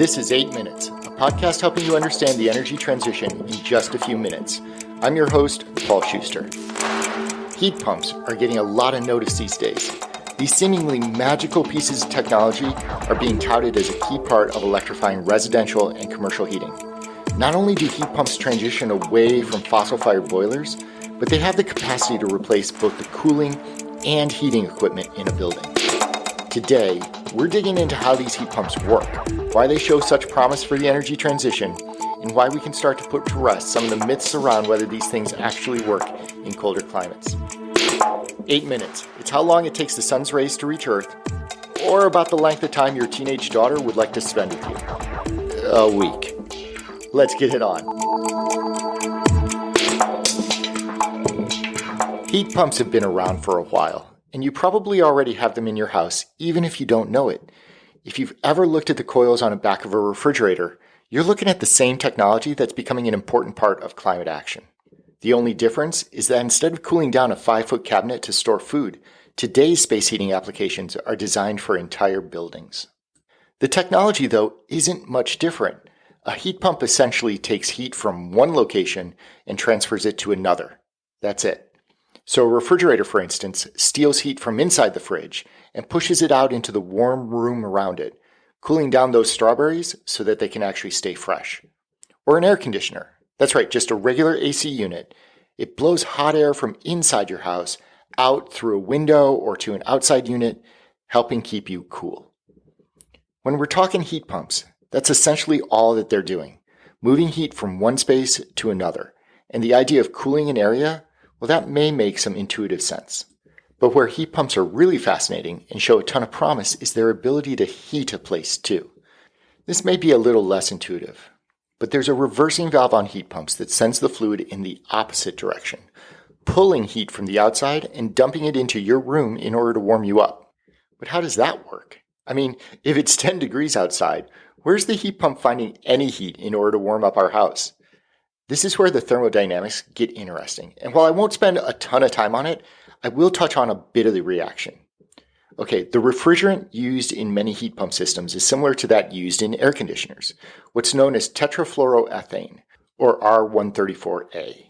This is 8 Minutes, a podcast helping you understand the energy transition in just a few minutes. I'm your host, Paul Schuster. Heat pumps are getting a lot of notice these days. These seemingly magical pieces of technology are being touted as a key part of electrifying residential and commercial heating. Not only do heat pumps transition away from fossil-fired boilers, but they have the capacity to replace both the cooling and heating equipment in a building. Today, we're digging into how these heat pumps work, why they show such promise for the energy transition, and why we can start to put to rest some of the myths around whether these things actually work in colder climates. 8 minutes. It's how long it takes the sun's rays to reach Earth, or about the length of time your teenage daughter would like to spend with you. A week. Let's get it on. Heat pumps have been around for a while, and you probably already have them in your house, even if you don't know it. If you've ever looked at the coils on the back of a refrigerator, you're looking at the same technology that's becoming an important part of climate action. The only difference is that instead of cooling down a 5-foot cabinet to store food, today's space heating applications are designed for entire buildings. The technology, though, isn't much different. A heat pump essentially takes heat from one location and transfers it to another. That's it. So a refrigerator, for instance, steals heat from inside the fridge and pushes it out into the warm room around it, cooling down those strawberries so that they can actually stay fresh. Or an air conditioner. That's right, just a regular AC unit. It blows hot air from inside your house out through a window or to an outside unit, helping keep you cool. When we're talking heat pumps, that's essentially all that they're doing, moving heat from one space to another. And the idea of cooling an area, well, that may make some intuitive sense. But where heat pumps are really fascinating and show a ton of promise is their ability to heat a place too. This may be a little less intuitive, but there's a reversing valve on heat pumps that sends the fluid in the opposite direction, pulling heat from the outside and dumping it into your room in order to warm you up. But how does that work? I mean, if it's 10 degrees outside, where's the heat pump finding any heat in order to warm up our house? This is where the thermodynamics get interesting. And while I won't spend a ton of time on it, I will touch on a bit of the reaction. Okay, the refrigerant used in many heat pump systems is similar to that used in air conditioners, what's known as tetrafluoroethane, or R134A.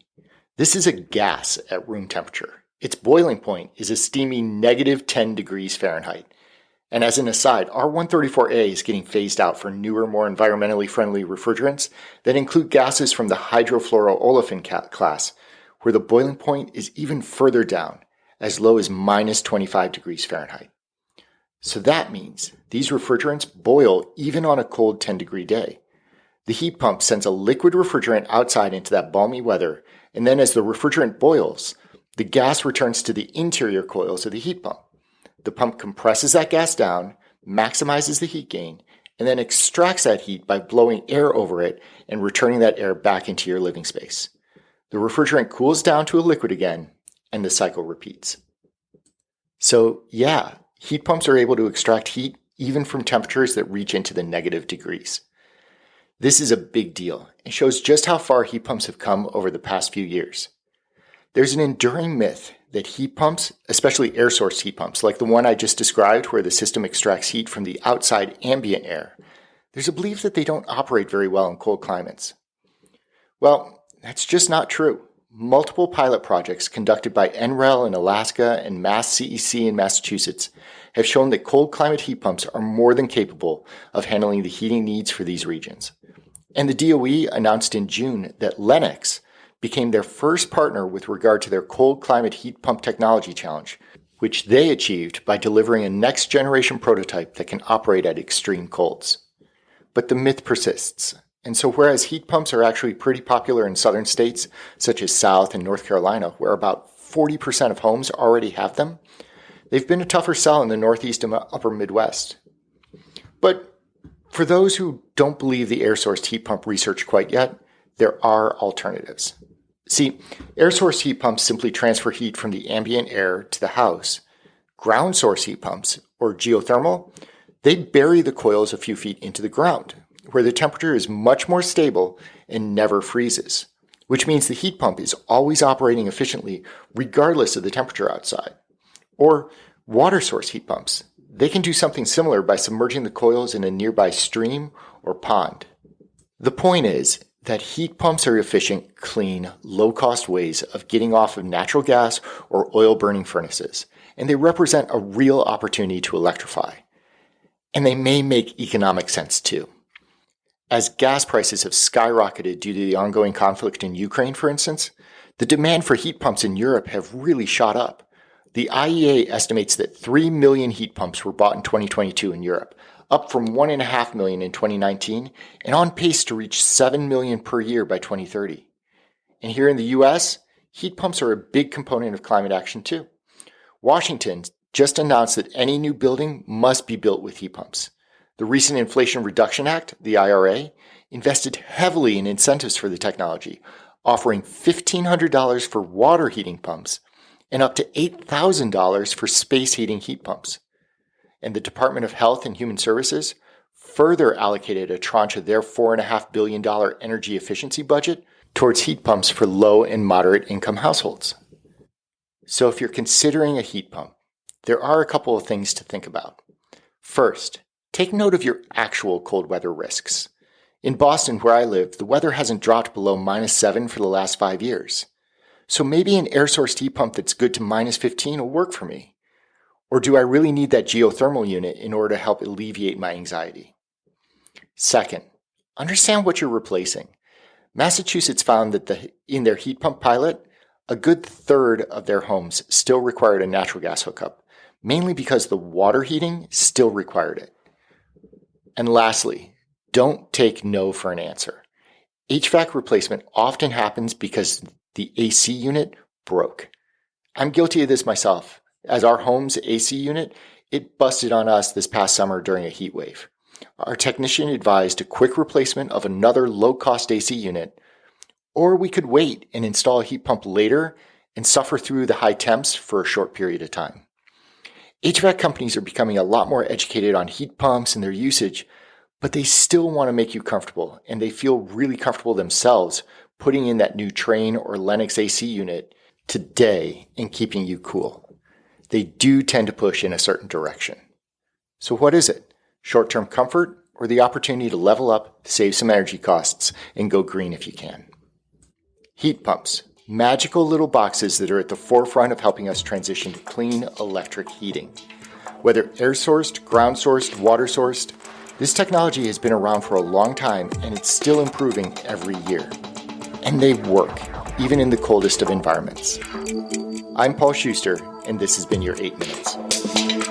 This is a gas at room temperature. Its boiling point is a steamy negative 10 degrees Fahrenheit. And as an aside, R134A is getting phased out for newer, more environmentally friendly refrigerants that include gases from the hydrofluoroolefin class, where the boiling point is even further down, as low as minus 25 degrees Fahrenheit. So that means these refrigerants boil even on a cold 10-degree day. The heat pump sends a liquid refrigerant outside into that balmy weather, and then as the refrigerant boils, the gas returns to the interior coils of the heat pump. The pump compresses that gas down, maximizes the heat gain, and then extracts that heat by blowing air over it and returning that air back into your living space. The refrigerant cools down to a liquid again, and the cycle repeats. So yeah, heat pumps are able to extract heat even from temperatures that reach into the negative degrees. This is a big deal and shows just how far heat pumps have come over the past few years. There's an enduring myth that heat pumps, especially air source heat pumps, like the one I just described where the system extracts heat from the outside ambient air, there's a belief that they don't operate very well in cold climates. Well, that's just not true. Multiple pilot projects conducted by NREL in Alaska and Mass CEC in Massachusetts have shown that cold climate heat pumps are more than capable of handling the heating needs for these regions. And the DOE announced in June that Lennox became their first partner with regard to their cold climate heat pump technology challenge, which they achieved by delivering a next generation prototype that can operate at extreme colds. But the myth persists. And so whereas heat pumps are actually pretty popular in southern states, such as South and North Carolina, where about 40% of homes already have them, they've been a tougher sell in the Northeast and upper Midwest. But for those who don't believe the air-sourced heat pump research quite yet, there are alternatives. See, air source heat pumps simply transfer heat from the ambient air to the house. Ground source heat pumps, or geothermal, they bury the coils a few feet into the ground, where the temperature is much more stable and never freezes, which means the heat pump is always operating efficiently regardless of the temperature outside. Or water source heat pumps. they can do something similar by submerging the coils in a nearby stream or pond. The point is that heat pumps are efficient, clean, low-cost ways of getting off of natural gas or oil-burning furnaces, and they represent a real opportunity to electrify. And they may make economic sense too. As gas prices have skyrocketed due to the ongoing conflict in Ukraine, for instance, the demand for heat pumps in Europe have really shot up. The IEA estimates that 3 million heat pumps were bought in 2022 in Europe, up from 1.5 million in 2019, and on pace to reach 7 million per year by 2030. And here in the US, heat pumps are a big component of climate action too. Washington just announced that any new building must be built with heat pumps. The recent Inflation Reduction Act, the IRA, invested heavily in incentives for the technology, offering $1,500 for water heating pumps and up to $8,000 for space heating heat pumps. And the Department of Health and Human Services further allocated a tranche of their $4.5 billion energy efficiency budget towards heat pumps for low and moderate income households. So if you're considering a heat pump, there are a couple of things to think about. First, take note of your actual cold weather risks. In Boston, where I live, the weather hasn't dropped below -7 for the last 5 years. So maybe an air-source heat pump that's good to -15 will work for me. Or do I really need that geothermal unit in order to help alleviate my anxiety? Second, understand what you're replacing. Massachusetts found that in their heat pump pilot, a good third of their homes still required a natural gas hookup, mainly because the water heating still required it. And lastly, don't take no for an answer. HVAC replacement often happens because the AC unit broke. I'm guilty of this myself. As our home's AC unit, it busted on us this past summer during a heat wave. Our technician advised a quick replacement of another low-cost AC unit, or we could wait and install a heat pump later and suffer through the high temps for a short period of time. HVAC companies are becoming a lot more educated on heat pumps and their usage, but they still want to make you comfortable, and they feel really comfortable themselves putting in that new Trane or Lennox AC unit today and keeping you cool. They do tend to push in a certain direction. So what is it? Short-term comfort or the opportunity to level up, save some energy costs, and go green if you can? Heat pumps, magical little boxes that are at the forefront of helping us transition to clean electric heating. Whether air-sourced, ground-sourced, water-sourced, this technology has been around for a long time and it's still improving every year. And they work, even in the coldest of environments. I'm Paul Schuster, and this has been your 8 Minutes.